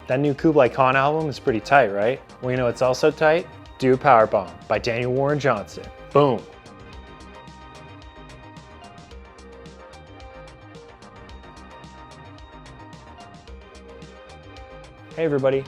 That new Kublai Khan album is pretty tight, right? Well, you know what's also tight? Do a Powerbomb by Daniel Warren Johnson. Boom. Hey everybody,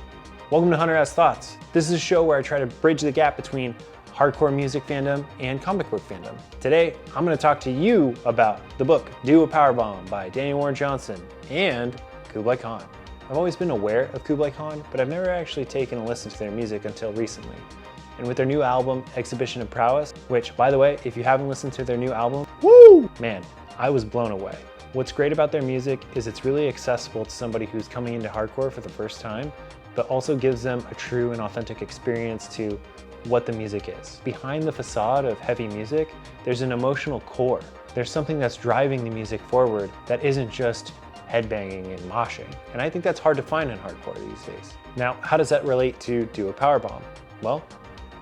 welcome to Hunter Has Thoughts. This is a show where I try to bridge the gap between hardcore music fandom and comic book fandom. Today, I'm going to talk to you about the book Do a Powerbomb by Daniel Warren Johnson and Kublai Khan. I've always been aware of Kublai Khan, but I've never actually taken a listen to their music until recently. And with their new album, Exhibition of Prowess, which, by the way, if you haven't listened to their new album, woo! Man, I was blown away. What's great about their music is it's really accessible to somebody who's coming into hardcore for the first time, but also gives them a true and authentic experience to what the music is. Behind the facade of heavy music, there's an emotional core. There's something that's driving the music forward that isn't just headbanging and moshing. And I think that's hard to find in hardcore these days. Now, how does that relate to Do a Powerbomb? Well,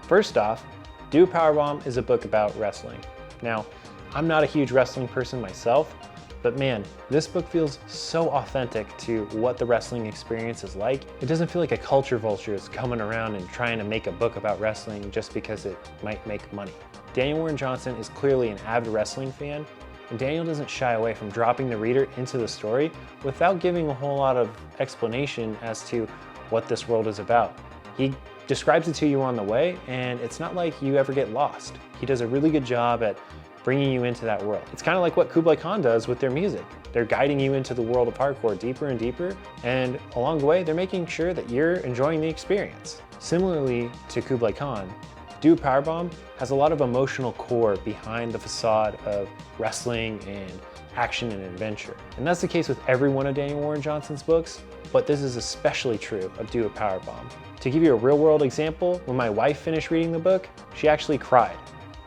first off, Do a Powerbomb is a book about wrestling. Now, I'm not a huge wrestling person myself, but man, this book feels so authentic to what the wrestling experience is like. It doesn't feel like a culture vulture is coming around and trying to make a book about wrestling just because it might make money. Daniel Warren Johnson is clearly an avid wrestling fan, and Daniel doesn't shy away from dropping the reader into the story without giving a whole lot of explanation as to what this world is about. He describes it to you on the way, and it's not like you ever get lost. He does a really good job at bringing you into that world. It's kind of like what Kublai Khan does with their music. They're guiding you into the world of hardcore deeper and deeper, and along the way, they're making sure that you're enjoying the experience. Similarly to Kublai Khan, Do a Powerbomb has a lot of emotional core behind the facade of wrestling and action and adventure. And that's the case with every one of Daniel Warren Johnson's books, but this is especially true of Do a Powerbomb. To give you a real world example, when my wife finished reading the book, she actually cried.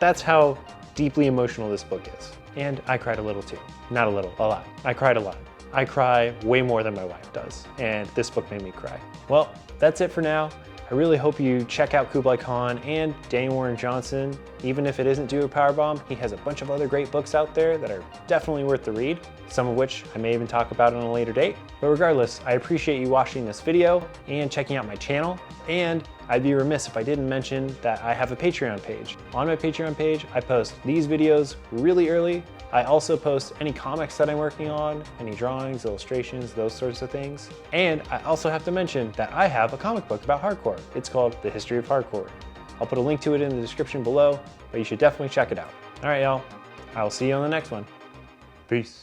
That's how deeply emotional this book is. And I cried a little too. Not a little, a lot. I cried a lot. I cry way more than my wife does, and this book made me cry. Well, that's it for now. I really hope you check out Kublai Khan and Daniel Warren Johnson. Even if it isn't Do a Powerbomb, he has a bunch of other great books out there that are definitely worth the read, some of which I may even talk about on a later date. But regardless, I appreciate you watching this video and checking out my channel, and I'd be remiss if I didn't mention that I have a Patreon page. On my Patreon page, I post these videos really early. I also post any comics that I'm working on, any drawings, illustrations, those sorts of things. And I also have to mention that I have a comic book about hardcore. It's called The History of Hardcore. I'll put a link to it in the description below, but you should definitely check it out. All right, y'all. I will see you on the next one. Peace.